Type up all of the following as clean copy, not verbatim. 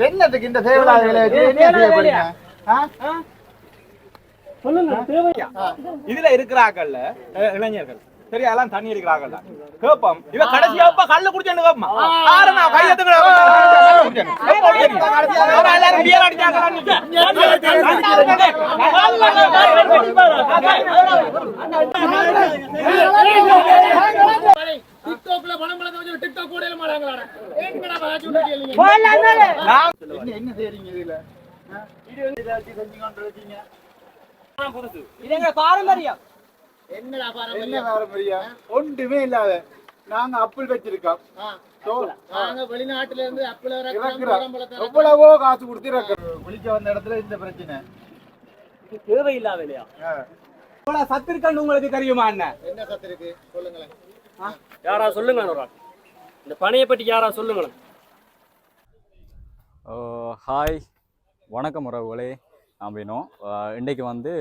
என்னத்துக்கு இந்த தேவையில்லாத வேலையை இதுல இருக்கிறாங்கல்ல இளைஞர்கள் சரியா எல்லாம் தண்ணி அடிக்கிறாங்கல்ல கேப்பம் இவ கடைசியா கல்லு குடிச்சேன்னு கேப்பமா ஆறனா கையத்துக்கு எல்லாரும் பியர் அடிச்சாங்க டிக்டாக்ல பணம் பணத்தை வச்சு டிக்டாக் போடல மாட்டாங்களாடா என்ன செய்றீங்க இதுல பாரம்பரியம் என்ன பாரம்பரியம் ஒன்றுமே இல்லாத நாங்க அப்பிள் வச்சிருக்கோம் வெளிநாட்டுல இருந்து அப்பிள் எவ்வளவோ காசு கொடுத்து குளிக்க வந்த இடத்துல இந்த பிரச்சனை தேவையில்லாத இல்லையா சத்து இருக்கான்னு உங்களுக்கு தெரியுமா என்ன சத்து இருக்கு சொல்லுங்களேன் யாரா சொல்லுங்க இந்த பணியை பற்றி யாரா சொல்லுங்களேன். ஹாய் வணக்கம் உறவுகளே. நான் வேணும் இன்றைக்கு வந்து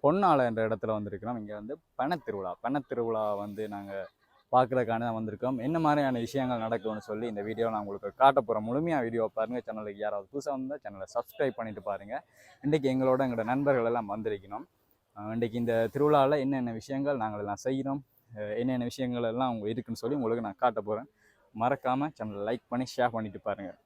பொன்னாலை என்ற இடத்துல வந்திருக்கிறோம். இங்கே வந்து பணத்திருவிழா வந்து நாங்கள் பார்க்குறதுக்கான தான் வந்திருக்கோம். என்ன மாதிரியான விஷயங்கள் நடக்கும்னு சொல்லி இந்த வீடியோ நான் உங்களுக்கு காட்ட போகிறேன். முழுமையாக வீடியோ பாருங்கள். சேனலுக்கு யாராவது புதுசாக வந்தால் சேனலை சப்ஸ்கிரைப் பண்ணிவிட்டு பாருங்கள். இன்றைக்கி எங்களோட நண்பர்கள் எல்லாம் வந்திருக்கணும். இன்றைக்கி இந்த திருவிழாவில் என்னென்ன விஷயங்கள் நாங்கள் எல்லாம் செய்கிறோம், என்னென்ன விஷயங்கள் எல்லாம் அவங்க இருக்குன்னு சொல்லி உங்களுக்கு நான் காட்ட போகிறேன். மறக்காமல் சேனலை லைக் பண்ணி ஷேர் பண்ணிட்டு பாருங்கள்.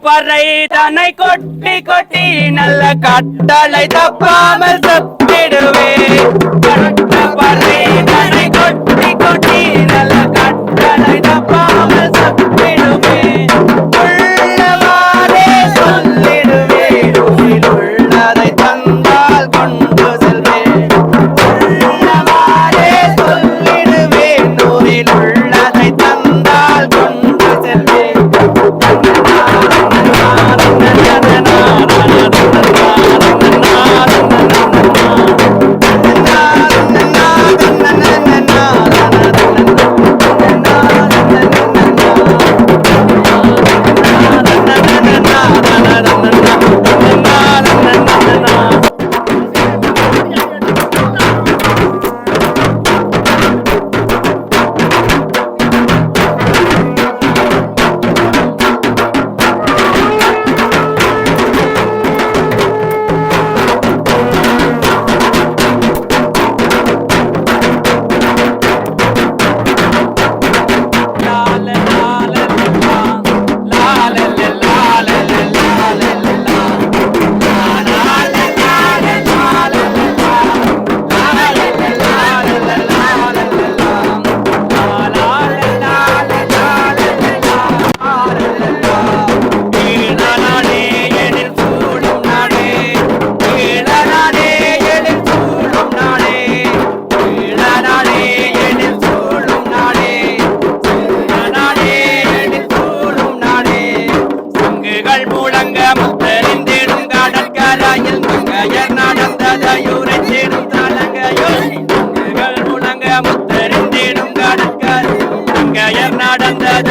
பறை தன்னை கொட்டி கொட்டி நல்ல கட்டளை தப்பாமல் சத்திடுவே. பறை தன்னை கொட்டி கொட்டி நல்ல கட்டளை தப்பாமல் சத்திடுவே. உள்ளவாறே சொல்லிடுவே, உள்ளதை தந்தால் கொண்டு செல்வே. உள்ளவாறே சொல்லிடுவே,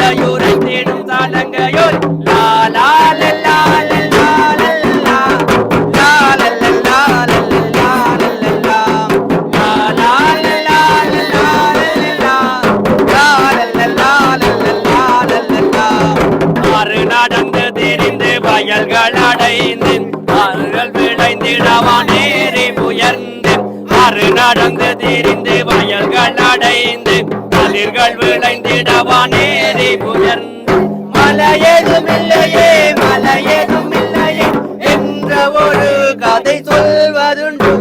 இடையூரை தேடும் தாளங்கையோர் லா லா லா லா லா லா லா லா லா லா லா லா ஆறு நடந்து தெரிந்து வயல்கள் அடைந்து ஆறுகள் விளைந்திடவான் ஏறி உயர்ந்து ஆறு நடந்து தெரிந்து வயல்கள் அடைந்து கதிர்கள் விளைந்திடவான் ஏறி உயர்ந்து மலையேதும் இல்லையே மலையேதும் இல்லையே என்ற ஒரு கதை சொல்வதுண்டு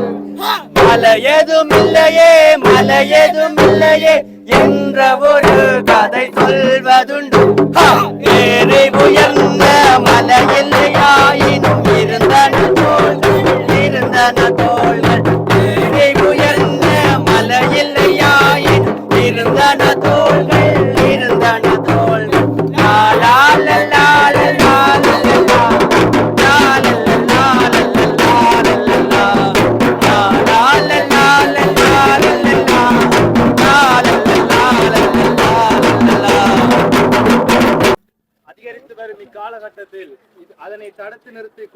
மலையேதும் இல்லையே மலையேதும் இல்லையே என்ற ஒரு கதை சொல்வதுண்டு ஏறி உயர்ந்த மலையில்லையாயினும் இருந்தன தோள்கள் ஏறி உயர்ந்த மலையில்லையாயினும் இருந்தன தோள்கள் லா லா லா லா லா லா அதிகரித்து வரும் இக்காலகட்டத்தில் அதனை தடுத்து நிறுத்திக்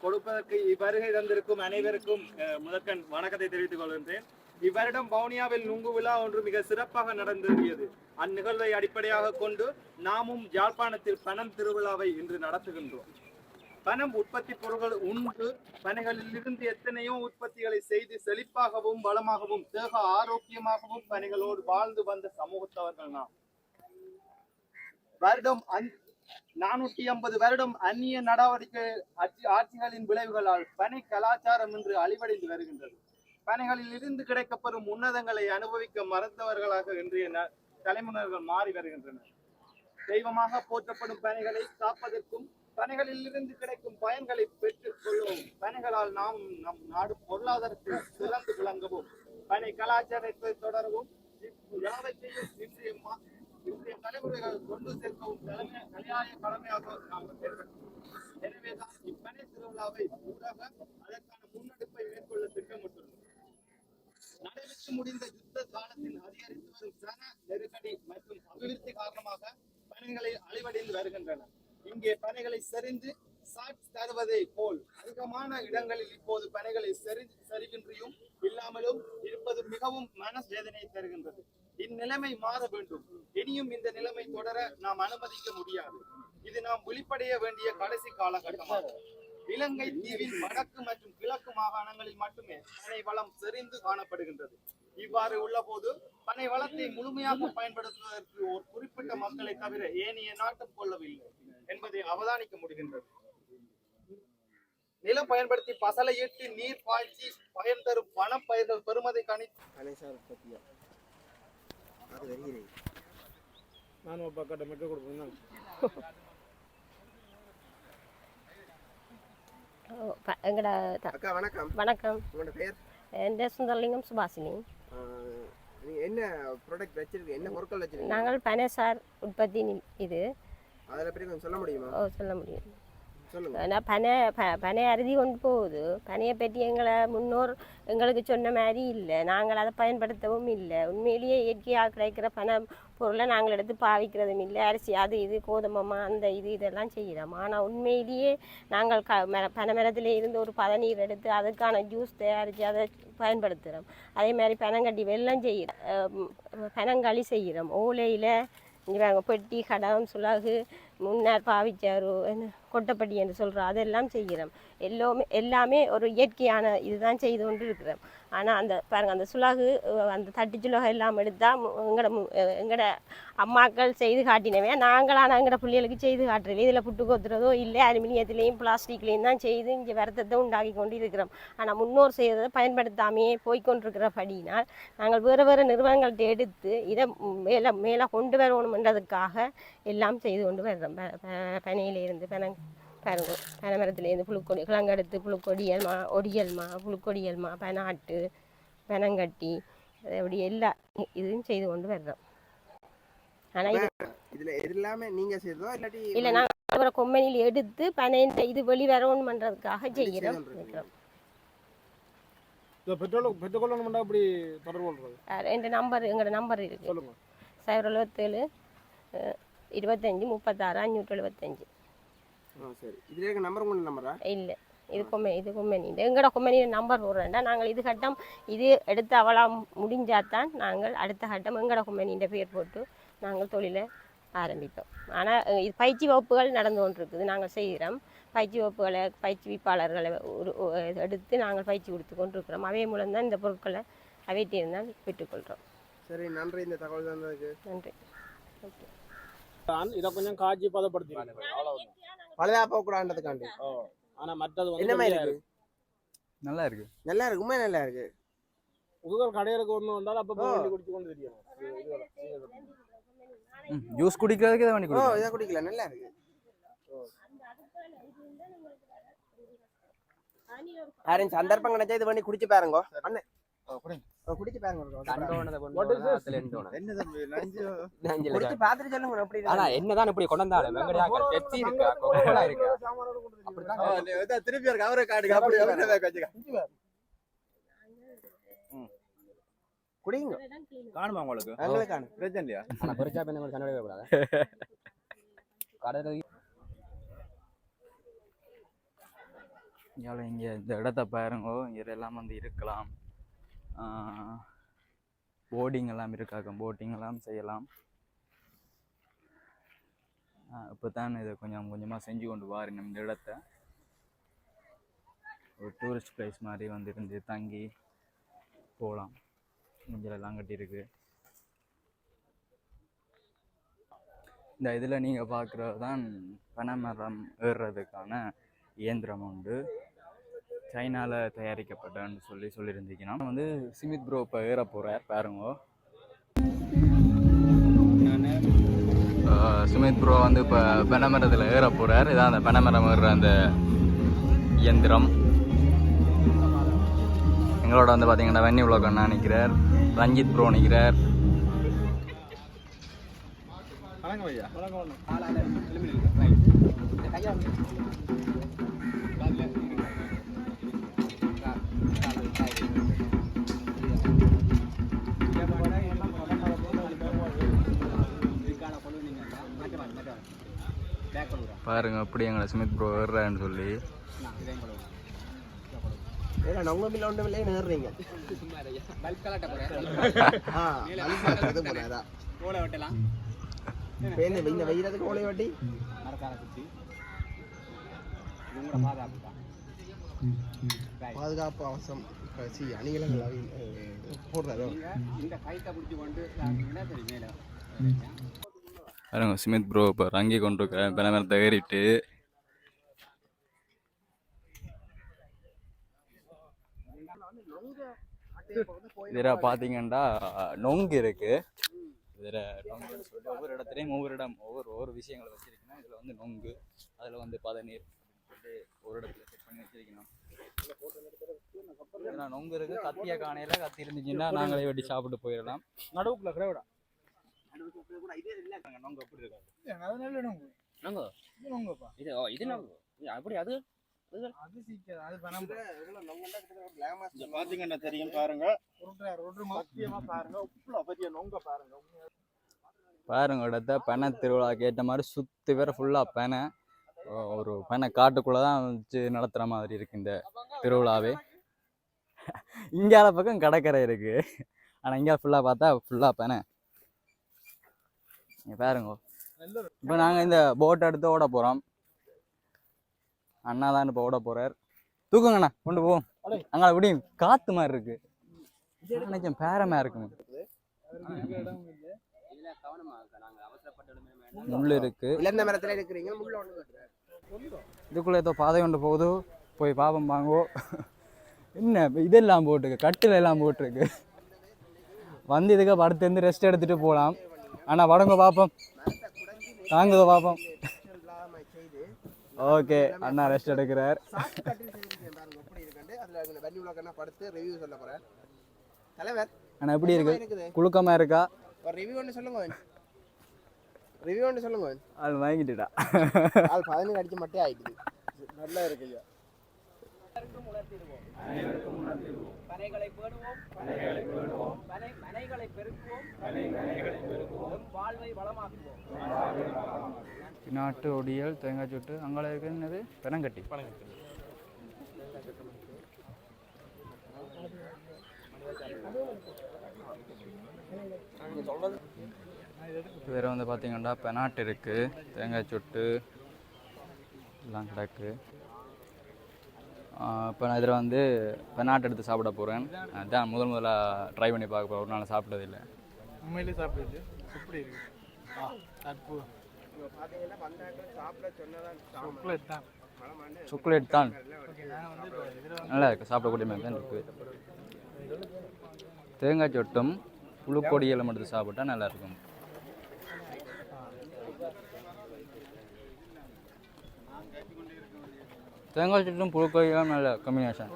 கொடுப்பதற்கு இவ்வருகை தந்திருக்கும் அனைவருக்கும் முதற்கண் வணக்கத்தை தெரிவித்துக் கொள்கின்றேன். இவ்வருடம் வவுனியாவில் நுங்கு விழா ஒன்று மிக சிறப்பாக நடந்தேறியது. அந்நிகழ்வை அடிப்படையாக கொண்டு நாமும் யாழ்ப்பாணத்தில் பனம் திருவிழாவை இன்று நடத்துகின்றோம். பனம் உற்பத்தி பொருட்கள் உண்டு பனைகளில் இருந்து எத்தனையோ உற்பத்திகளை செய்து செழிப்பாகவும் வளமாகவும் தேக ஆரோக்கியமாகவும் பனைகளோடு வாழ்ந்து வந்த சமூகத்தவர்கள் நாம். வருடம் 450 வருடம் அந்நிய நடவடிக்கை ஆட்சிகளின் விளைவுகளால் பனை கலாச்சாரம் இன்று அழிவடைந்து வருகின்றது. பனைகளில் இருந்து கிடைக்கப்பெறும் உன்னதங்களை அனுபவிக்க மறுத்தவர்களாக இன்றைய தலைமுறைகள் மாறி வருகின்றனர். தெய்வமாக போற்றப்படும் பனைகளை காப்பதற்கும் பனைகளில் இருந்து கிடைக்கும் பயன்களை பெற்றுக் கொள்ளவும் பனைகளால் நாம் நம் நாடு பொருளாதாரத்தில் சிறந்து விளங்கவும் பனை கலாச்சாரத்தை தொடரவும் யாவற்றையும் இன்றைய தலைமுறைகள் கொண்டு சேர்க்கவும் கலையாய கடமையாக நாம் எனவேதான் இப்பனை திருவிழாவை ஊடாக அதற்கான முன்னெடுப்பை மேற்கொள்ள திட்டமிட்டுள்ளோம். நடைபெற்று முடிந்த யுத்த காலத்தில் அதிகரித்து வரும் சன நெருக்கடி மற்றும் அபிவிருத்தி காரணமாக பனைகளை அழிவடைந்து வருகின்றன. இங்கே பனைகளை செறிந்து சாட்சி தருவதை போல் அதிகமான இடங்களில் இப்போது பனைகளை சரிகின்றியும் இல்லாமலும் இருப்பது மிகவும் மன வேதனையை தருகின்றது. இந்நிலைமை மாற வேண்டும். இனியும் இந்த நிலைமை தொடர நாம் அனுமதிக்க முடியாது. இது நாம் வெளிப்படைய வேண்டிய கடைசி காலகட்டமாகும். இலங்கை தீவின் வடக்கு மற்றும் கிழக்கு மாகாணங்களில் மட்டுமே பனை வளம் செறிந்து காணப்படுகின்றது. இவ்வாறு உள்ள போது பனை வளத்தை முழுமையாக பயன்படுத்துவதற்கு ஒரு குறிப்பிட்ட மக்களை தவிர ஏனைய நாட்டம் கொள்ளவில்லை என்பதை அவதானிக்க முடிகின்றது. நிலம் பயன்படுத்தி பசலை ஈட்டி நீர் பாய்ச்சி பயன் தரும் பணப்பயிர்கள் பெறுமதி வணக்கம். உங்களோட பேர்? என் சுந்தரலிங்கம் சுபாசினி. என்ன ப்ராடக்ட் வச்சிருக்கு, என்ன பொருட்கள் வச்சிருக்கு? நாங்கள் பனைசார் உற்பத்தி இது அதில் பற்றி கொஞ்சம் சொல்ல முடியுமா? சொல்ல முடியும். ஆனால் பனை அறுதி கொண்டு போகுது. பனையை பற்றி முன்னோர் எங்களுக்கு சொன்ன மாதிரி இல்லை. நாங்கள் அதை பயன்படுத்தவும் இல்லை. உண்மையிலேயே இயற்கையாக கிடைக்கிற பனை பொருளை நாங்கள் எடுத்து பாவிக்கிறதும் இல்லை. அரிசி அது இது கோதுமமா அந்த இதெல்லாம் செய்கிறோம். ஆனால் உண்மையிலேயே நாங்கள் பனை மரத்தில் இருந்து ஒரு பதநீர் எடுத்து அதுக்கான ஜூஸ் தயாரித்து அதை பயன்படுத்துகிறோம். அதே மாதிரி பனங்கட்டி வெல்லம் செய்கிறோம், பனங்களி செய்கிறோம். ஓலையில் இங்கே பெட்டி கடம் சுலகு முன்னார் பாவிச்சாரு கொட்டைப்பட்டி என்று சொல்கிறோம், அதெல்லாம் செய்கிறோம். எல்லாமே ஒரு இயற்கையான இதுதான் செய்து கொண்டு இருக்கிறோம். ஆனால் அந்த பாருங்கள், அந்த சுலகு அந்த தட்டு சுலகம் எல்லாம் எடுத்தால் எங்களோட அம்மாக்கள் செய்து காட்டினவே நாங்களான எங்களோட பிள்ளைகளுக்கு செய்து காட்டுறோம். இதில் புட்டு கொத்துறதோ இல்லை, அலுமினியத்துலேயும் பிளாஸ்டிக்லேயும் தான் செய்து இங்கே வருத்தத்தை உண்டாக்கி கொண்டு இருக்கிறோம். ஆனால் முன்னோர் செய்ததை பயன்படுத்தாமையே போய்கொண்டிருக்கிறபடினால் நாங்கள் வேறு வேறு நிறுவனங்கள்ட்ட எடுத்து இதை மேலே கொண்டு வரணுன்றதுக்காக எல்லாம் செய்து கொண்டு வர்றோம். பனையிலேருந்து பாருங்க, பனை மரத்துலேருந்து புழுக்கொடி கிழங்கெடுத்து புழுக்கொடியல்மா ஒடியல்மா புழுக்கொடியல்மா பனாட்டு பனங்கட்டி அப்படி எல்லா இதுவும் செய்து கொண்டு வர்றோம். ஆனால் இதில் எல்லாமே நீங்கள் செய்தோ இல்லாட்டி இல்லை, நாங்கள் கொம்பனியில் எடுத்து பனை இது வெளி வரணும் பண்ணுறதுக்காக செய்கிறோம். எங்களோட நம்பர் இருக்குது 077 25 36 575. சரி இதுல இருக்க நம்பர் உங்க நம்பரா? இல்லை, இது கொம்மனி எங்களோட கொம்மனியோட நம்பர் போடுறேன்டா. நாங்கள் இது கட்டம் இது எடுத்து அவளா முடிஞ்சாதான் நாங்கள் அடுத்த கட்டம் எங்களோட கொம்மனின்ற பேர் போட்டு நாங்கள் தொழிலை ஆரம்பிப்போம். ஆனால் இது பயிற்சி வகுப்புகள் நடந்து கொண்டிருக்குது, நாங்கள் செய்கிறோம். பயிற்சி வகுப்புகளை பயிற்சிப்பாளர்களை எடுத்து நாங்கள் பயிற்சி கொடுத்து கொண்டிருக்கிறோம். அவை மூலம்தான் இந்த பொருட்களை அவையிட்டிருந்தால் பெற்றுக்கொள்கிறோம். சரி, நன்றி இந்த தகவல் தந்ததுக்கு. நன்றி. ஓகே, இதை கொஞ்சம் காய்ச்சி பதப்படுத்தி பழுதா போகக்கூடாதுக்காண்டி. ஆனா மற்றது என்ன மாதிரி இருக்கு? நல்லா இருக்கு, நல்லா இருக்கு, உண்மை நல்லா இருக்கு. புதுகள் கடையிலுக்கு ஒன்று வந்தாலும் அப்போ குடிச்சு கொண்டு தெரியும். ஜூஸ் குடிக்கிறதுக்கு இதை பண்ணி குடிக்கலாம். இதை குடிக்கல, நல்லா இருக்கு. யாரும் சந்தர்ப்பம் கிடைச்சா இது பண்ணி குடிச்சு பாருங்க அண்ணன். குடிச்சு பாருங்க, குடிச்சு பார்த்துட்டு சொல்லுங்க எப்படி இருக்கு. ஆனா என்னதான் இப்படி கொண்டாலும் பெப்சி இருக்கா, கோகோலா இருக்கா, அப்படிதான் திருப்பி இருக்கு அவரே காட்டுங்க. அப்படி குடிங்க, காணுமா உங்களுக்கு? எங்களுக்கு காணும் பிரச்சனை இல்லையா? ஆனா பொரிச்சா பண்ண கொஞ்சம் சண்டை கூடாது. கடை இங்கே இந்த இடத்த பாருங்க, இதெல்லாம் வந்து இருக்கலாம். போட்டிங் எல்லாம் இருக்காக்கும், போட்டிங் எல்லாம் செய்யலாம். இப்போ தான் இதை கொஞ்சம் கொஞ்சமாக செஞ்சு கொண்டு வாருங்க. இந்த இடத்த ஒரு டூரிஸ்ட் பிளேஸ் மாதிரி வந்து இருந்து தங்கி போகலாம். நெஞ்சலெல்லாம் கட்டியிருக்கு. இந்த இதில் நீங்கள் பார்க்குறது தான் பனைமரம் ஏறுறதுக்கான இயந்திரம் உண்டு. சைனாவில் தயாரிக்கப்பட்டன்னு சொல்லியிருந்தீங்கன்னா வந்து சிமித் ப்ரோ இப்போ ஏற போகிறார் பாருங்க. சுமித் ப்ரோ வந்து இப்போ பனைமரத்தில் ஏற போகிறார். இதான் அந்த பனைமரம் ஏறுற அந்த இயந்திரம். எங்களோட வந்து பார்த்தீங்கன்னா வன்னி உலக அண்ணா நிற்கிறார், ரஞ்சித் ப்ரோ நிற்கிறார். பாருங்க அப்படி எங்களை சுமித் ப்ரோ ஏறுறான்னு சொல்லி. பாதுகாப்பு அவசரம் அணிகளை போடுறாரு. பாருங்க சுமித் ப்ரோ இப்போ ரங்கி கொண்டு இருக்கிறேன் பனைமரத்தை ஏறிட்டு. இதில் பார்த்தீங்கன்னா நொங்கு இருக்கு. இதில் நொங்கு சொல்லி ஒவ்வொரு இடத்துலையும் ஒவ்வொரு விஷயங்களை வச்சிருக்கணும். இதில் வந்து நொங்கு, அதில் வந்து பதநீர் சொல்லி ஒரு இடத்துல செட் பண்ணி வச்சிருக்கணும். நொங்கு இருக்கு, கத்திய காணையில கத்தி இருந்துச்சுன்னா நாங்களே வெட்டி சாப்பிட்டு போயிடலாம். நடுவுக்குள்ள கிரௌடா பாத்தீங்கன்னா தெரியும் பாருங்க. பாருங்க இடத்த பனை திருவிழாக்கு ஏற்ற மாதிரி சுற்றி பேர் ஃபுல்லாக பனை. ஒரு பனை காட்டுக்குள்ளே தான் வச்சு நடத்துகிற மாதிரி இருக்குது இந்த திருவிழாவே. இங்கால பக்கம் கடற்கரை இருக்குது, ஆனால் இங்கே ஃபுல்லாக பார்த்தா ஃபுல்லாக பனை. இங்கே பாருங்க, இப்போ நாங்கள் இந்த போட்டை எடுத்து ஓட போகிறோம். அண்ணா தான் இப்போ ஓட போகிறார். தூக்குங்கண்ணா, கொண்டு போவோம். அங்கே எப்படியும் காற்று மாதிரி இருக்குது, நினைச்சேன் பேரமாக இருக்குங்க. முள் இருக்கு, இதுக்குள்ள ஏதோ பாதை கொண்டு போகுது, போய் பாப்பம் வாங்கோ. என்ன இதெல்லாம் போட்டிருக்கு, கட்டில் எல்லாம் போட்டிருக்கு. வந்து இதுக்கு படுத்து இருந்து ரெஸ்ட் எடுத்துட்டு போகலாம். ஆனால் வடங்க பார்ப்போம், தாங்குதோ பார்ப்போம். ஓகே, அண்ணா ரெஸ்ட் எடுக்கிறார். அண்ணா எப்படி இருக்கு, குளுக்கமா இருக்கா? ரிவ்யூ ஒன்று சொல்லுங்க. அது வாங்கிட்டுடா, அது 15 அடிச்சு மட்டும் ஆயிடுது. நல்லா இருக்கு ஐயா. பனைகளை பேணுவோம், மனைகளை பெருக்குவோம், வாழ்வை வளமாக்குவோம். நாட்டு ஒடியல் தேங்காய் சுட்டு அங்கே இருக்கிறது பெனங்கட்டி. வேறு வந்து பார்த்தீங்கன்னா பெனாட் இருக்குது, தேங்காய் சுட்டு எல்லாம் கிடக்கு. இப்போ நான் இதில் வந்து பெனாட் எடுத்து சாப்பிட போகிறேன். அதுதான் முதலாக ட்ரை பண்ணி பார்க்க போகிறேன். ஒரு நாள் சாப்பிட்டதில்லை. உண்மையிலே சாப்பிடுது எப்படி இருக்கு? சாக்லேட் தான் நல்லா இருக்குது, சாப்பிடக்கூடிய மாதிரி தான் இருக்குது. தேங்காய் சொட்டும் புழுக்கொடியெல்லாம் எடுத்து சாப்பிட்டா நல்லா இருக்கும். தேங்காய் சொட்டும் புழுக்கொடியெல்லாம் நல்ல காம்பினேஷன்.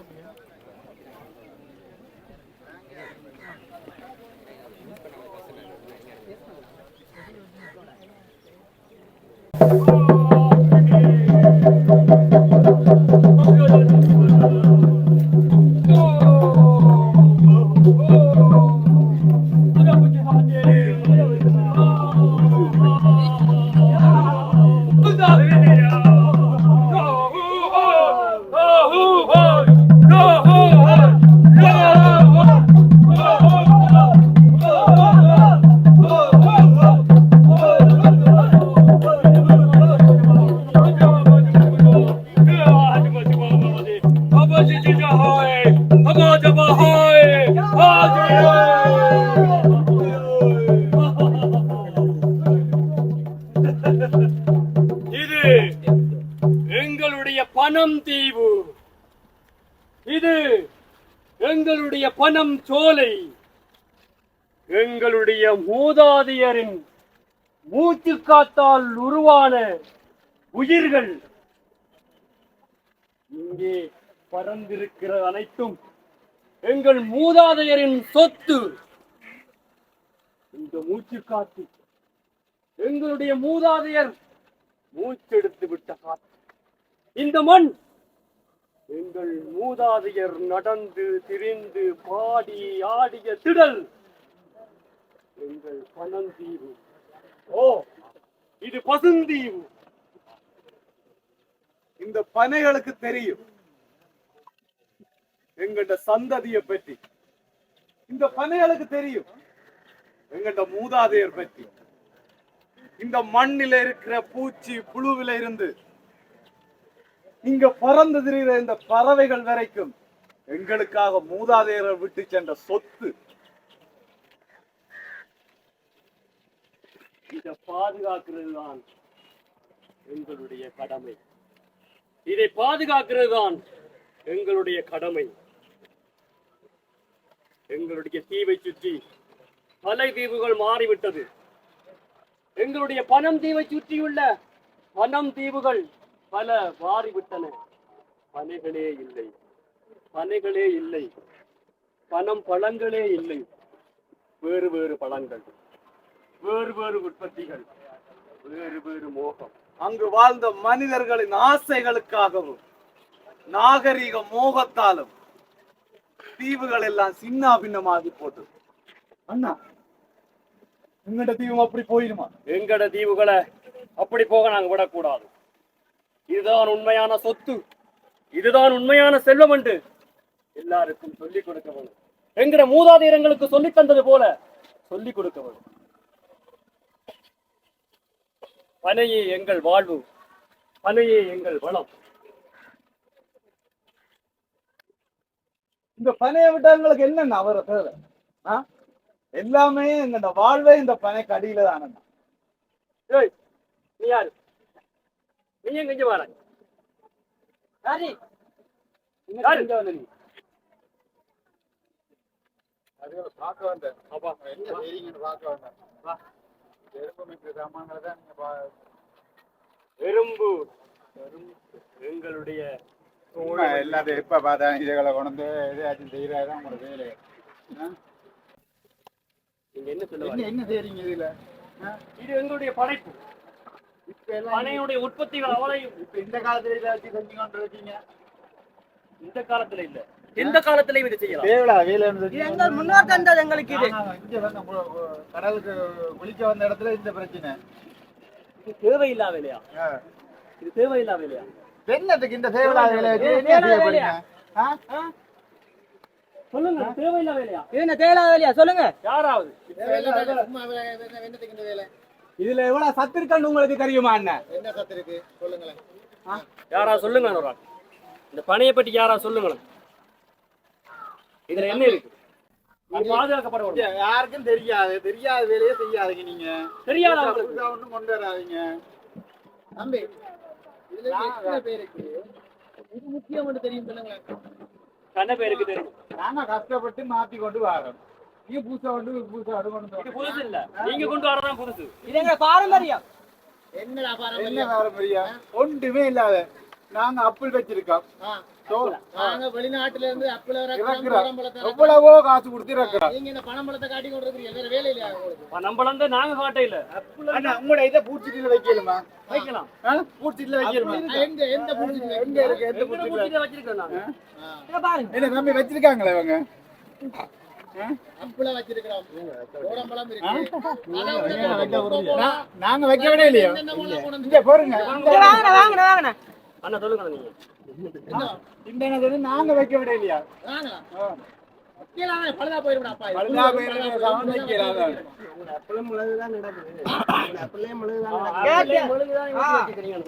இது எங்களுடைய பனம் தீவு, இது எங்களுடைய பனம் சோலை, எங்களுடைய மூதாதையரின் மூச்சு காத்தால் உருவான உயிர்கள். இங்கே பறந்திருக்கிற அனைத்தும் எங்கள் மூதாதையரின் சொத்து. இந்த மூச்சு காத்து எங்களுடைய மூதாதையர் மூச்செடுத்து விட்ட காத்து. இந்த மண் எங்கள் மூதாதையர் நடந்து திரிந்து பாடி ஆடிய திடல். எங்கள் பனந்தீவு. ஓ, இது பசுந்தீவு. இந்த பனைகளுக்கு தெரியும் எங்கள்ட சந்ததியை பற்றி. இந்த பனைகளுக்கு தெரியும் எங்கள்ட மூதாதையர் பற்றி. இந்த மண்ணில இருக்கிற பூச்சி புழுவில இருந்து இங்க பறந்து திரிகிற இந்த பறவைகள் வரைக்கும் எங்களுக்காக மூதாதையரை விட்டு சென்ற சொத்து. இதை பாதுகாக்கிறது தான் எங்களுடைய கடமை. இதை பாதுகாக்கிறது தான் எங்களுடைய கடமை. எங்களுடைய தீவை சுற்றி பல தீவுகள் மாறிவிட்டது. எங்களுடைய பனம் தீவை சுற்றியுள்ள பனம் தீவுகள் பல மாறிவிட்டன. பனைகளே இல்லை, பனைகளே இல்லை, பனம் பழங்களே இல்லை. வேறு வேறு பழங்கள், வேறு வேறு உற்பத்திகள், வேறு வேறு மோகம். அங்கு வாழ்ந்த மனிதர்களின் ஆசைகளுக்காகவும் நாகரிக மோகத்தாலும் தீவுகள் எல்லாம் சின்ன பின்னமாகி போட்டது. அண்ணா, எங்கட தீவு அப்படி போயிருமா? எங்கட தீவுகளை அப்படி போக நாங்க விடக்கூடாது. இதுதான் உண்மையான சொத்து, இதுதான் உண்மையான செல்வம் என்று எல்லாருக்கும் சொல்லிக் கொடுக்க வேண்டும். எங்கட மூதாதையர்களுக்கு சொல்லித் தந்தது போல சொல்லிக் கொடுக்க வேண்டும். பனையே எங்கள் வாழ்வு, பனையே எங்கள் வளம். இந்த பனையை விட்டா எங்களுக்கு என்னென்ன அவர தேவை? எல்லாமே எங்கட வாழ்வே இந்த பனைக்கு அடியில தானே. ஏய், நீ யாரு? நீ எங்க இங்க வர? யாரு? இங்க வந்த நீ? அதுகளை பார்க்க வந்தேன். அப்பா, என்ன செய்றீங்கன்னு பார்க்க வந்தேன். வா. எறும்பு மீட்கிற சாமான்களை தான் நீங்க எறும்பு எங்களுடைய எல்லாத்தையும் எப்ப பார்த்தா இதுகளை கொண்டு எதாச்சும் செய்யறாதான் உங்களோட வேலை. நீங்க என்ன சொல்ல என்ன வரீங்க? என்ன செய்றீங்க இதுல? இது எங்களுடைய படைப்பு. இப்ப எல்லாம் பனையுடைய உற்பத்திகள் அவளையும் இப்ப இந்த காலத்துல ஏதாச்சும் செஞ்சு கொண்டு இருக்கீங்க. இந்த காலத்துல இல்ல, எந்த காலத்திலையும் இதை செய்யலாம். தேவலா வேலை எங்கள் முன்னோர் தந்தது எங்களுக்கு இது. இங்க வந்து கடலுக்கு குளிக்க வந்த இடத்துல இந்த பிரச்சனை. இது தேவையில்லா வேலையா? இது தேவையில்லா வேலையா? என்னத்துக்கு இந்த தேவலா வேலை வச்சு என்ன செய்ய போறீங்க? சொல்லுங்க, தேவையில்லா வேலையா? இது என்ன தேவையில்லாத வேலையா சொல்லுங்க. யாராவது இதுல எவ்வளவு சத்து இருக்கான்னு உங்களுக்கு தெரியுமா அண்ணன்? என்ன சத்து இருக்கு சொல்லுங்களேன். யாராவது சொல்லுங்க. ஒரு ஆள் இந்த பனையை பற்றி யாராவது சொல்லுங்களேன். இதுல என்ன இருக்கு? இது பாதுகாக்கப்பட வேண்டும். யாருக்கும் தெரியாது வேலையே செய்யாதீங்க. நீங்க தெரியாத ஒண்ணும் கொண்டு வராதீங்க தம்பி இதுல எத்தனை பேருக்கு இது முக்கியம் தெரியும் சொல்லுங்களேன். கண்ண பேருக்கு தெரியும். நாங்க கஷ்டப்பட்டு மாத்தி கொண்டு வரோம். நீங்க பூசா கொண்டு இது புதுசு இல்ல, நீங்க கொண்டு வரதான் புதுசு. இது எங்க பாரம்பரியம். என்னடா என்ன பாரம்பரியம்? பாரம்பரியம்? ஒன்றுமே இல்லாத நாங்க அப்பிள் வச்சிருக்கோம். நாங்க வெளிநாட்டுல இருந்து அப்பிள் எவ்வளவோ காசு கொடுத்து இருக்கிறோம். நீங்க இந்த பணம்பழத்தை காட்டி கொண்டு இருக்கிறீங்க. வேற வேலை இல்லையா உங்களுக்கு? நம்மள நாங்க காட்ட இல்ல. உங்களோட இதை பூச்சிட்டில வைக்கலுமா? வைக்கலாம். பூச்சிட்டில வைக்கலுமா? எங்க எந்த பூச்சி எங்க இருக்கு? எந்த பூச்சிட்டில? பூச்சியில வச்சிருக்கோம் நாங்க. இத பாருங்க. என்ன நம்பி வச்சிருக்காங்களே இவங்க? அப்பிள வச்சிருக்கிறோம். கோடம்பழம் இருக்கு. நாங்க வைக்க விட இல்லையா? இங்க பாருங்க. வாங்க. அண்ணா சொல்லுங்க நீங்க. இந்த என்னது நாங்க வைக்க விட இல்லையா? பழுதா போயிருடா அப்பா. பழுதா போயிருக்கு. சவுண்ட் வைக்கிறாங்க.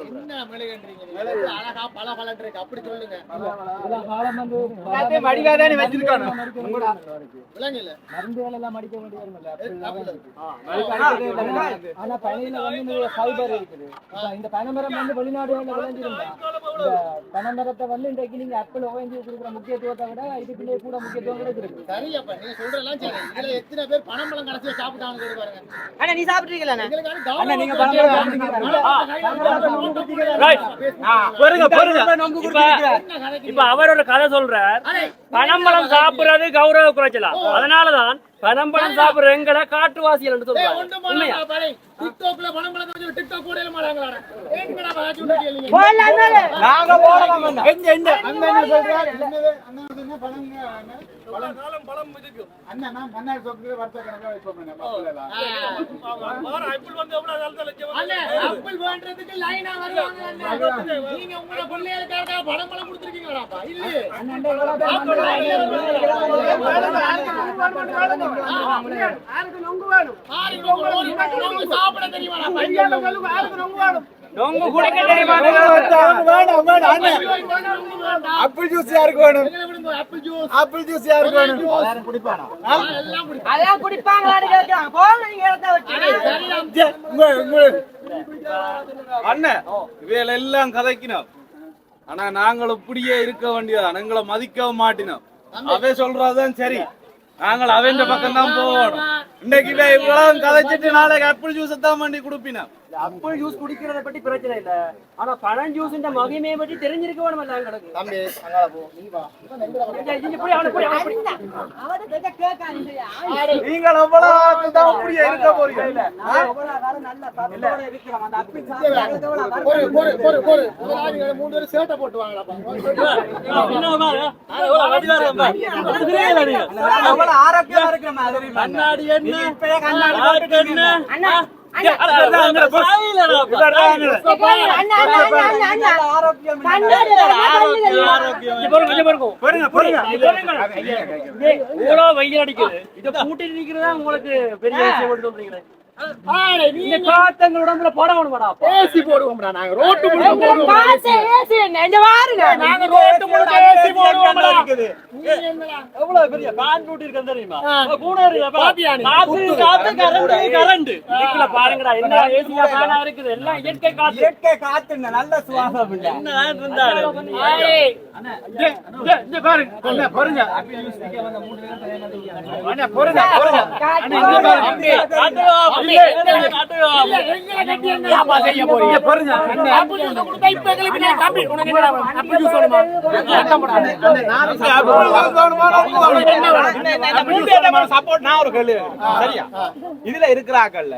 என்ன மெழுகுன்றீங்க? அழகா பல இருக்கு. அப்படி சொல்லுங்க. எல்லாத்தையும் மடிக்காதானே வச்சிருக்கானு. விலங்குல மருந்து வேலை எல்லாம் மடிக்க வேண்டியது. ஆனா பனையில வந்து ஃபைபர் இருக்குது. இந்த பனைமரம் வந்து வெளிநாடுகள்ல விளைஞ்சிருந்தா இந்த பனைமரத்தை வந்து இன்றைக்கு நீங்க அப்பிள் ஓய்ஞ்சி கொடுக்குற முக்கியத்துவத்தை விட இதுக்குள்ளே கூட முக்கியத்துவம் கூட இருக்கு. சரியப்பா நீங்க சொல்றதெல்லாம் சரி. இதுல எத்தனை பேர் பணம்பழம் கடைசியா சாப்பிட்டாங்க பாருங்க. அண்ணா நீ சாப்பிட்டீங்களா? அண்ணா நீங்க பணம்பழம் இப்ப அவரோட கதை சொல்றார். பனம்பழம் சாப்பிடுறது கௌரவ குறைச்சலாம். அதனாலதான் பனம்பழம் சாப்பிடுற எங்களை காட்டுவாசிகள் என்று சொல்றாங்க. உண்மையா? டிக்டாக்ல பணம்பழத்தை வச்சு டிக்டாக் போடல மாட்டாங்களா? ஏங்கடா பாச்சு சொல்றீங்க? நாங்க போடலாம். எங்க அங்க என்ன சொல்றாரு? அண்ணா என்ன பழங்க? பழம் இதுக்கு அண்ணா நான் மன்னார் சொக்குல வர்த்த கணக்கா வைப்போம். அண்ணே ஆப்பிள் வேண்டறதுக்கு லைனா வருவாங்க அண்ணே. நீங்க உங்க பிள்ளைகளுக்காக பணம்பழம் கொடுத்திருக்கீங்களாப்பா? இல்லையே. யாருக்கு நொங்கு வேணும்? சாப்பிட தெரியுமாப்பா? யாருக்கு நொங்கு வேணும்? நொங்கு குடிக்க தெரியுமா? ஆப்பிள் ஜூஸ் யாருக்கு வேணும்? ஆப்பிள் ஜூஸ் ஆப்பிள் ஜூஸ் யாருக்கு வேணும்? எல்லாரும் குடிப்பானா? அதான் குடிப்பாங்களான்னு கேட்கிறாங்க. போங்க நீங்க இடத்த வச்சு. அண்ணன் இவையில எல்லாம் கதைக்கணும். ஆனா நாங்களும் இப்படியே இருக்க வேண்டியதான். எங்களை மதிக்கவும் மாட்டினோம். அவை சொல்றதுதான் சரி. நாங்கள் அவன் பக்கம் தான் போகணும். இன்னைக்கு இவ்வளவு கதைச்சிட்டு நாளைக்கு ஆப்பிள் ஜூஸ் தான் பண்ணி குடுப்பினோம். ஆப்பிள் ஜூஸ் குடிக்கிறத பத்தி பிரச்சனை இல்ல. ஆனா பழம் ஜூஸ் இந்த மகிமையை பற்றி தெரிஞ்சிருக்க வேணும். எல்லாம் கிடக்கு. தம்பி அங்க போ. நீ வா. அவர்கிட்ட கேட்காதீங்க. நீங்கள் எவ்வளவு தான் இப்படியே இருக்க போறீங்க. ஒரு மூணு பேர் சேட்டை போட்டு வாங்கலாப்பா. ஆரோக்கியமா இருக்கிற மாதிரி கண்ணாடி என்ன? அண்ணா வெயில் அடிக்குது. இதை கூட்டிட்டு நிக்கிறதா உங்களுக்கு பெரிய விஷயம் சொல்றீங்களே. காத்தங்கள் உடம்புல போட வேணுமாடா? ஏசி போடுவோம்டா நாங்க. ரோட்டு முழுக்க போடுவோம். நாங்க ரோட்டு முழுக்க ஏசி போடுவோம்டா. எவ்வளவு பெரிய ஃபேன் கூட்டி இருக்கு தெரியுமா? கூட இருக்கா காத்து கரண்ட் இதுக்குள்ள பாருங்கடா. என்ன ஏசியா ஃபேனா இருக்குது? எல்லாம் இயற்கை காத்து. இயற்கை காத்துங்க. நல்ல சுவாசம் இல்ல. என்ன இருந்தாரு இங்க பாருங்க. அண்ணா பாருங்க. ஆப்பிள் ஜூஸ் வைக்க வந்த மூணு பேரும் அண்ணா பாருங்க. இதுல இருக்கிறார்கள்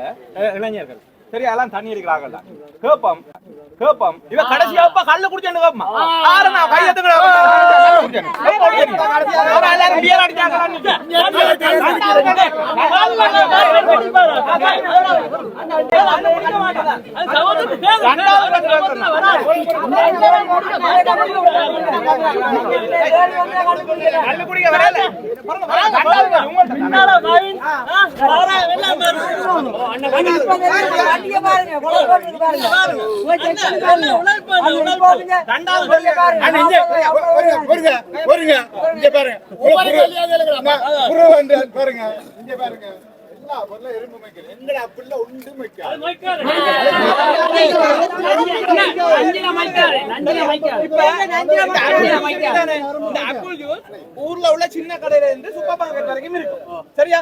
இளைஞர்கள் சரியா எல்லாம் தண்ணி இருக்கிறாங்கல்ல கேப்பம் கேப்பம் இவ கடைசியா அப்ப கல்ல குடிச்சேன்னு கேப்பமா ஆறனா கையத்துக்கு எல்லாரும் பியர் அடிச்சாங்க கல்லு குடிக்க வரல ஊர்ல உள்ள சின்ன கடையில இருந்து சூப்பர் மார்க்கெட் வரைக்கும் இருக்கும் சரியா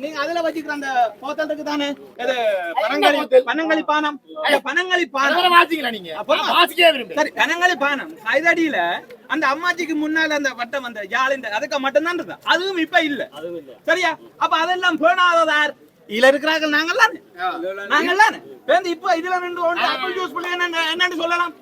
நீங்க அதுல வச்சுக்கிற அந்த போத்தல் இருக்கு தானே பனங்களி பானம் பனங்களி பானம் சரி பனங்களி பானம் கைதடியில அந்த அம்மாச்சிக்கு முன்னால அந்த வட்டம் அந்த யாழ் இந்த அதுக்கு மட்டும்தான் இருக்கு அதுவும் இப்ப இல்ல சரியா அப்ப அதெல்லாம் பேணாததார் இதுல இருக்கிறார்கள் நாங்கள்லாம் இப்ப இதுல நின்று ஆப்பிள் ஜூஸ் என்னன்னு சொல்லலாம்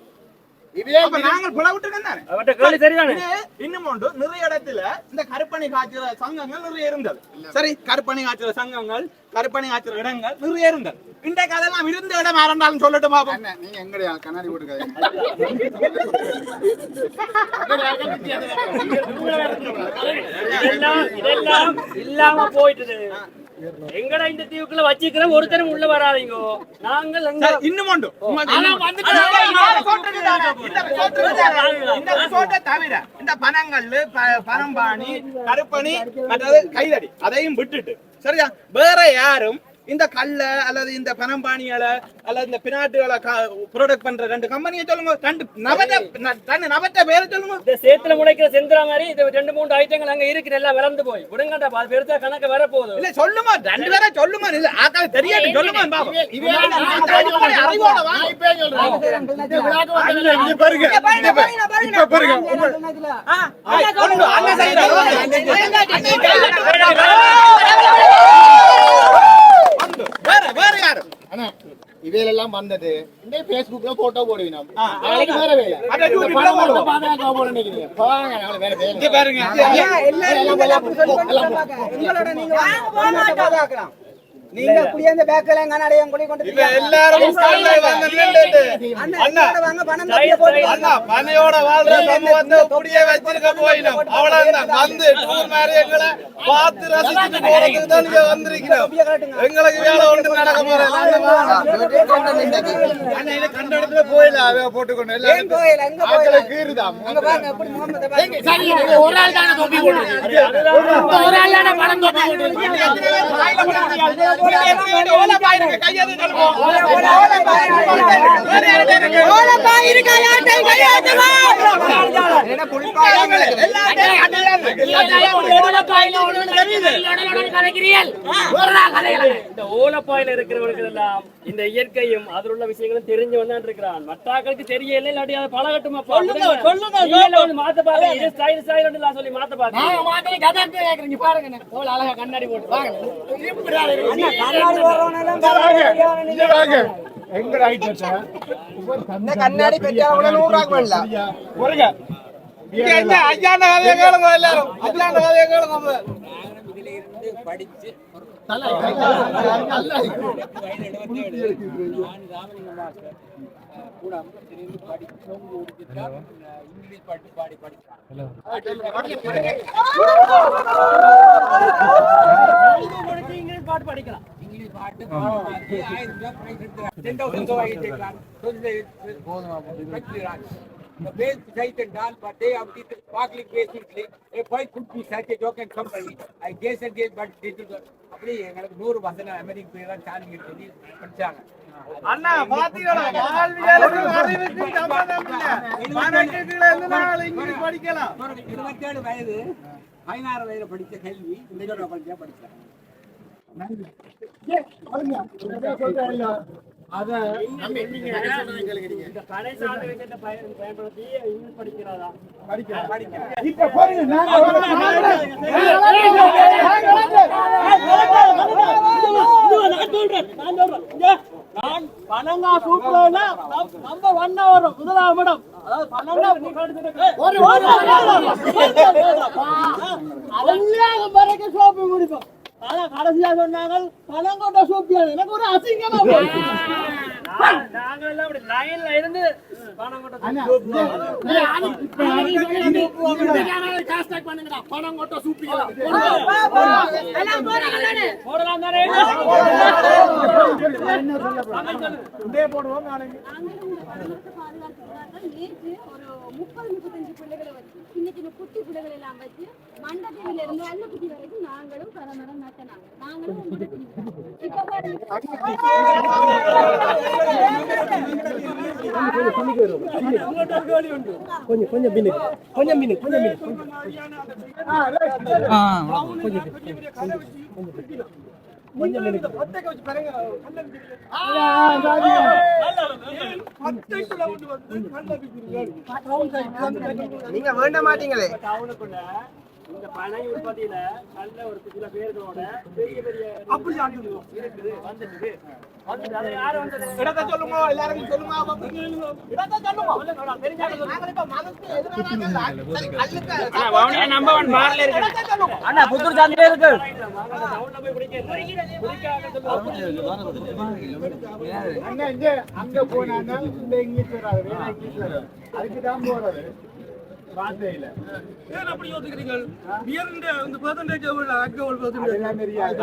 இன்னும் ஒன்று நிறைய இடத்துல இந்த கருப்பணி காய்ச்சற சங்கங்கள் நிறைய இருந்தது சரி கருப்பணி காய்ச்சற சங்கங்கள் கருப்பணி காய்ச்சற இடங்கள் நிறைய இருந்தது இன்றைக்கு அதெல்லாம் இருந்த இடம் யாரெண்டாலும் சொல்லட்டும் பாப்போம் நீங்க எங்கடையா கண்ணாடி போட்டுக்காது இதெல்லாம் இல்லாம போயிட்டு எங்கடா இந்த தீவுக்குள்ள வச்சிக்கிற ஒருத்தரும் உள்ள வராதீங்க நாங்கள் இன்னும் உண்டு தவிர இந்த பனங்கள் பனம்பாணி கருப்பணி மற்றது கைதடி அதையும் விட்டுட்டு சரியா வேற யாரும் இந்த கல்ல அல்லது இந்த பனம்பாணிகளை அல்லது இந்த பினாட்டுகளை ப்ரொடக்ட் பண்ற ரெண்டு கம்பெனியை சொல்லுங்க ரெண்டு நபட்ட பேரை சொல்லுங்க இந்த சேத்துல முளைக்கிற செந்திரா மாதிரி இது 2-3 ஐட்டங்கள் அங்க இருக்கு எல்லாம் விளந்து போய் விடுங்கடா பெருசா கணக்கு வர போகுது இல்ல சொல்லுமா ரெண்டு பேரை சொல்லுமா இல்ல ஆக்கால தெரியாது சொல்லுமா வேற யாரு இவையெல்லாம் வந்தது இந்த பேஸ்புக்ல போட்டோ போடுவீங்க நீங்க புடிய அந்த பேக்கல கண்ணாடியம் கொடி கொண்டு எல்லாரும் அண்ணா பனையோட வாழ்ற சமூகத்தை புடிய வச்சிருக்க போயிடும் அவ்வளவுதான் வந்து டூர் மேரேஜ்களை பார்த்து ரசிச்சுட்டு போறதுக்கு தான் நீங்க வந்திருக்கிறோம் எங்களுக்கு வேலை ஒன்று நடக்க போறேன் அண்ணா இதை கண்ட இடத்துல போயில போட்டுக்கொண்டு எல்லாரும் கீறுதா சரி ஒரு ஆள் தான தொப்பி போடுறது ஒரு ஆள் தான பணம் தொப்பி போடுறது ஓல பாயிருக்கு கையது சொல்லுவோம் ஓல பாயிருக்கு கையாட்டை கையாட்டுவா என்ன புடிப்பாங்க இந்த ஓலப்பாயில இருக்கிறவங்களுக்கு எல்லாம் இந்த இயற்கையும் அதில் உள்ள விஷயங்களும் தெரிஞ்சு வந்து இருக்கிறான் மற்றாக்களுக்கு தெரியல இல்லாட்டி அதை பழகட்டும் மாத்த பாருங்க சொல்லி மாத்த பாருங்க பாருங்க அழகா கண்ணாடி போட்டு கண்ணாடி பெற்றா பொறுங்க ஐயாண்ட கதையை கேளுங்க எல்லாரும் ஐயாண்ட கதையை கேளுங்க படிச்சு இங்கிலீஷ் பாட்டு பாடி இங்கிலீஷ் பாட்டு படிக்கலாம் இங்கிலீஷ் பாட்டு 10,000 The base site and all, but they have this sparkling basically. A point could be such a joke and company. I guess and guess, but this is அப்படி எங்களுக்கு 100 வசன அமெரிக்க பேர் தான் சாலிங் சொல்லி படிச்சாங்க. அண்ணா பாத்தீங்களா வாழ்வியலுக்கு அறிவுக்கு சம்பந்தம் இல்ல. மாணவர்களே எல்லாம் இங்கிலீஷ் படிக்கலாம். 27 வயது 16 வயதுல படிச்ச கல்வி இந்த படிச்சா படிச்சாங்க. அதை இந்த பனை சார்ந்த விஷயத்தை பயன்படுத்தி இங்கிலீஷ் படிக்கிறதா? இப்ப பாருங்க நான் பனங்கா சூப்பர்ல நம்பர் 1 வரும் முதலாம் இடம். அதாவது பனங்கா அதெல்லாம் மறக்க சோப்பு முடிப்போம். ஆனா கடைசியா சொன்னாங்க பனங்கோட்டை சூப்பியா. எனக்கு ஒரு அசிங்கமா நாங்க எல்லாம் அப்படி லைன்ல இருந்து பனங்கோட்டை பனங்கோட்டை சூப்பியா போடலாம் தானே? போடுவோம் நாளைக்கு நேற்று ஒரு 30-35 பிள்ளைகளை வச்சு சின்ன சின்ன குட்டி பிள்ளைகள் எல்லாம் வச்சு மண்டபத்தில் இருந்து நல்ல குட்டி வரைக்கும் நாங்களும் பரமரம் நட்டினாங்க. நாங்களும் இப்ப நீங்க வேண்ட மாட்டீங்களே டவுனுக்குள்ள இந்த பனை உற்பத்தியில நல்ல ஒரு சில பேர்களோட பெரிய பெரிய இருக்குது வந்துட்டு அதை யாரு வந்தது? இடத்தை சொல்லுங்க, எல்லாருக்கும் சொல்லுங்க, இடத்தை சொல்லுங்க. தெரிஞ்சாங்க புத்தூர் சாந்திலே இருக்கு. டவுன்ல போய் அங்க போனாங்க இந்த இங்கிலீஷ் வராது, வேற இங்கிலீஷ் வராது. அதுக்கு தான் போறது வார்த்தையில. ஏன் அப்படி யோசிக்கிறீங்க? பியர்ன்ற இந்த பெர்சன்டேஜ் எவ்வளவு ஆல்கஹால் பெர்சன்டேஜ் எல்லாம் தெரியாது.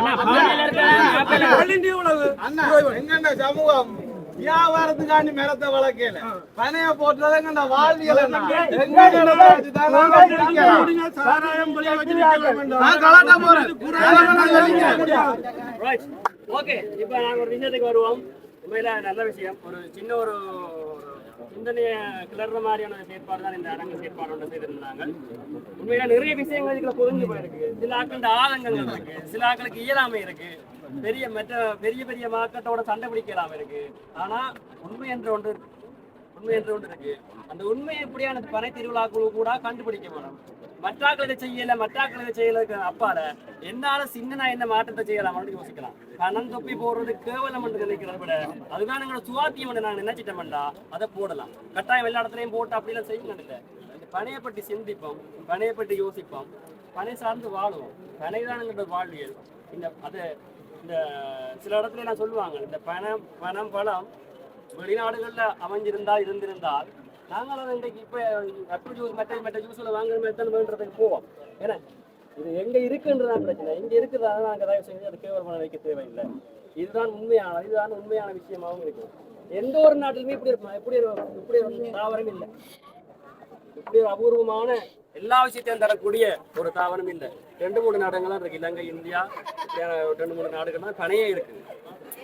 அண்ணா எங்கண்ட சமூகம் வியாபாரத்துக்காண்டி மரத்தை வளர்க்கல பனைய போட்டுறது எங்கண்ட வாழ்வியல் சாராயம் பழைய வச்சிருக்கீங்க. ஓகே, இப்ப நாங்க ஒரு விஷயத்துக்கு வருவோம். உண்மையில நல்ல விஷயம், ஒரு சின்ன ஒரு சிந்தனையை கிளற மாதிரியான செயற்பாடு தான் இந்த அரங்கு செயற்பாடு ஒன்று செய்திருந்தாங்க. உண்மையில நிறைய விஷயங்கள் இதுல புரிஞ்சு போயிருக்கு. சில ஆக்களோட ஆதங்கங்கள் இருக்கு, சில ஆக்களுக்கு இயலாமை இருக்கு, பெரிய பெரிய மார்க்கெட்டோட சண்டை பிடிக்கலாம இருக்கு. ஆனா உண்மை என்ற ஒன்று இருக்கு. அந்த உண்மை எப்படியான பனை திருவிழாக்குழு கூட கண்டுபிடிக்க வேணும். மற்றாக்கள் இதை செய்யல அப்பால என்னால சின்ன என்ன மாற்றத்தை செய்யலாம் யோசிக்கலாம். கணம் தொப்பி போடுறது கேவலம் என்று நினைக்கிறத விட அதுதான் எங்களோட சுவாத்தியம் நான் நினைச்சிட்டோம்டா அதை போடலாம். கட்டாயம் எல்லா இடத்துலையும் போட்டு அப்படிலாம் செய்யணும் இல்லை. இந்த பனையை பற்றி சிந்திப்போம், பனையை பற்றி யோசிப்போம், பனை சார்ந்து வாழுவோம். பனைதான் எங்களோட வாழ்வியல். இந்த சில இடத்துல எல்லாம் சொல்லுவாங்க, இந்த பணம் பழம் வெளிநாடுகள்ல இருந்திருந்தால் நாங்கள் அதை இன்றைக்கு இப்போ அப்பு ஜூஸ் மற்ற ஜூஸில் வாங்குற எத்தனைன்றதுக்கு போவோம். ஏன்னா இது எங்க இருக்குன்றதான் பிரச்சனை. இங்க இருக்கிறதால நாங்கள் தயவு செஞ்சு அதை கேவலமான வைக்க தேவையில்லை. இதுதான் உண்மையான விஷயமாகவும் இருக்கு. எந்த ஒரு நாட்டிலுமே இப்படி ஒரு தாவரம் இல்லை. இப்படி ஒரு அபூர்வமான எல்லா விஷயத்தையும் தரக்கூடிய ஒரு தாவரம் இல்லை. 2-3 நாடுகள்லாம் இருக்கு. இலங்கை, இந்தியா, 2-3 நாடுகள்லாம் பனையே இருக்குது.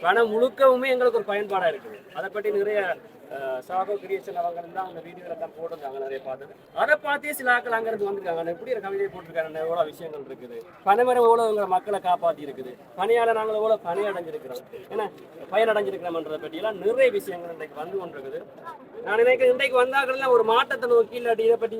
பணம் முழுக்கவுமே எங்களுக்கு ஒரு பயன்பாடா இருக்குது. அதை பற்றி நிறைய சாகோ கிரியேஷன் அவங்க இருந்தால் அவங்க வீடியோவில் எல்லாம் போட்டிருக்காங்க, நிறைய பார்த்துட்டு அதை பார்த்தே சில ஆக்கள் அங்கிருந்து வந்திருக்காங்க. எப்படி ஒரு கவிதையை போட்டிருக்காங்க, எவ்வளோ விஷயங்கள் இருக்குது. பனைமரம் எவ்வளோ எங்களை மக்களை காப்பாற்றி இருக்குது. பணியால் நாங்கள் எவ்வளோ பயனடைஞ்சிருக்கிறோம், ஏன்னா பயனடைஞ்சிருக்கிறோம்ன்றதை பற்றியெல்லாம் நிறைய விஷயங்கள் இன்றைக்கு வந்து கொண்டிருக்குது. நான் நினைக்கிறேன் இன்றைக்கு வந்தாக்கள்லாம் ஒரு மாற்றத்தை நோக்கி இல்லாட்டி இதை பற்றி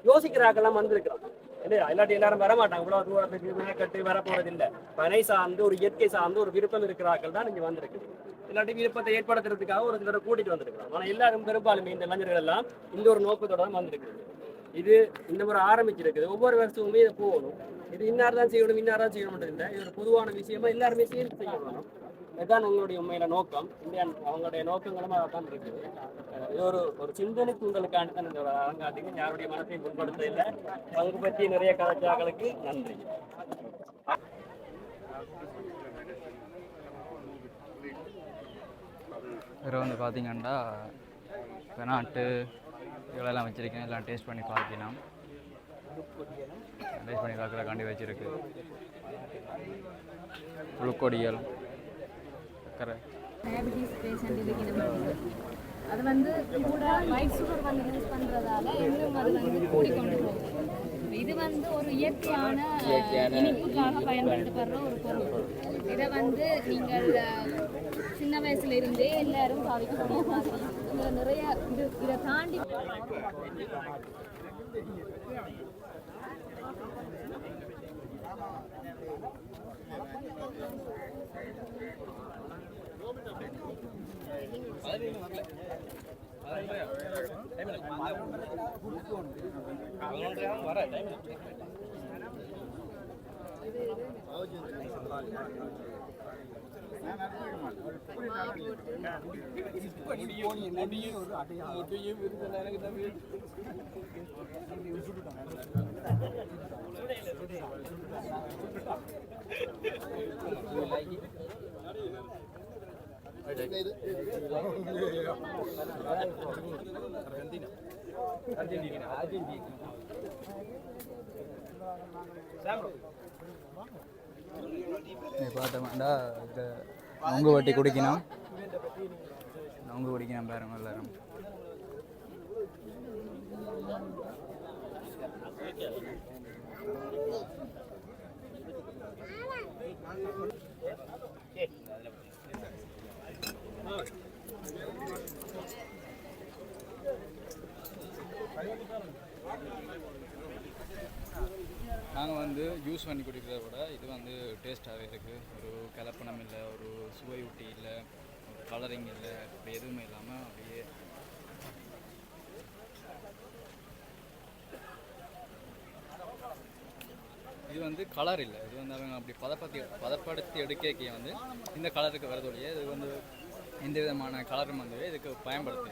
யோசிக்கிறாக்கெல்லாம் வந்திருக்கிறோம் இல்லையா? இல்லாட்டி எல்லாரும் வரமாட்டாங்க. இவ்வளோ தூரத்துக்கு மேற்கட்டு வர போறது இல்லை. பனை சார்ந்து ஒரு இயற்கை சார்ந்து ஒரு விருப்பம் இருக்கிறார்கள் தான் இங்கே வந்திருக்கு. இல்லாட்டி விருப்பத்தை ஏற்படுத்துறதுக்காக ஒரு சிலரை கூட்டிட்டு வந்திருக்கிறோம். ஆனால் எல்லாரும் பெரும்பாலுமே இந்த இளைஞர்கள் எல்லாம் இந்த ஒரு நோக்கத்தோட வந்திருக்கு. இது இந்த முறை ஆரம்பிச்சிருக்குது. ஒவ்வொரு வருஷமுமே இதை போகணும். இது இன்னார் தான் செய்யணும், இன்னார் தான் செய்யணும் இல்லை. இது ஒரு பொதுவான விஷயமா எல்லாருமே சேர்ந்து செய்யணும். இதுதான் உங்களுடைய உண்மையில நோக்கம். அவங்களுடைய நோக்கங்களும் அதான் இருக்குது. இது ஒரு சிந்தனை தூண்டலுக்காண்டி தான் இந்த அரங்காட்டுக்கு யாருடைய மனத்தையும் புண்படுத்த இல்லை. பங்கு பற்றி நிறைய கலைஞர்களுக்கு நன்றி. வேறு வந்து பார்த்தீங்கன்னா பெனாட்டு இதெல்லாம் வச்சுருக்கேன். எல்லாம் டேஸ்ட் பண்ணி பார்க்கலாம். டேஸ்ட் பண்ணி பார்க்குறக்காண்டி வச்சுருக்கு. புழுக்கொடியல் டயபிட்டிஸ் பேஷண்ட் இருக்கிற அது வந்து கூட ஒயிட் சுகர் வந்து யூஸ் பண்ணுறதால இன்னும் அது வந்து கூடிக்கொண்டு போகுது. இது வந்து ஒரு இயற்கையான இனிப்புக்காக பயன்படுத்தப்படுற ஒரு பொருள். இதை வந்து நீங்கள் சின்ன சின்ன வயசுல இருந்தே எல்லாரும் பாவிக்கக்கூடிய மாதிரி இதுல நிறைய இதை தாண்டி பார்த்தோம்டா இந்த நொங்கு வட்டி குடிக்கணும் பாருங்க எல்லாரும். நாங்கள் வந்து ஜூஸ் பண்ணி குடிக்கிறத விட இது வந்து டேஸ்ட்டாகவே இருக்குது. ஒரு கலப்பணம் இல்லை, ஒரு சுவை ஊட்டி இல்லை, ஒரு கலரிங் இல்லை, அப்படி எதுவுமே இல்லாமல் அப்படியே இது வந்து கலர் இல்லை. இது வந்து அவங்க அப்படி பதப்படுத்தி எடுக்க வந்து இந்த கலருக்கு வரதோடைய இது வந்து எந்த விதமான கலரும் வந்து இதுக்கு பயன்படுத்து.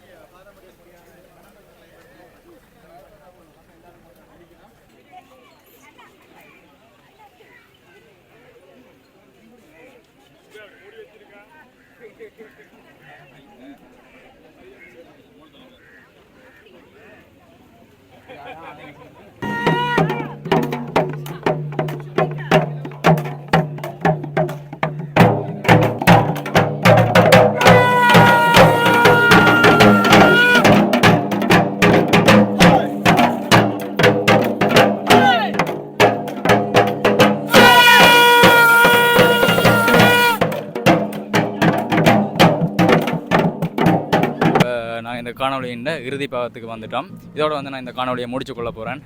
இந்த காணொலியின் இறுதி பாகத்துக்கு வந்துட்டோம். இதோட வந்து நான் இந்த காணொலியை முடிச்சு கொள்ள போகிறேன்.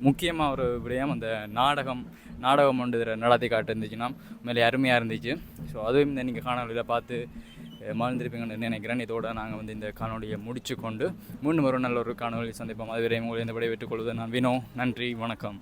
முக்கியமாக ஒரு விடயம், அந்த நாடகம் ஒன்று இதில் நடத்தி காட்டு இருந்துச்சுன்னா உண்மையிலே அருமையாக இருந்துச்சு. ஸோ அதுவும் இந்த நீங்கள் காணொலியில் பார்த்து மறந்துருப்பீங்கன்னு நினைக்கிறேன். இதோடு நாங்கள் வந்து இந்த காணொலியை முடிச்சு கொண்டு மீண்டும் ஒரு நல்ல ஒரு காணொலி சந்திப்போம். அதுவரை உங்களை இந்த விடைபெற்றுக் கொள்வது நான் வினோ. நன்றி, வணக்கம்.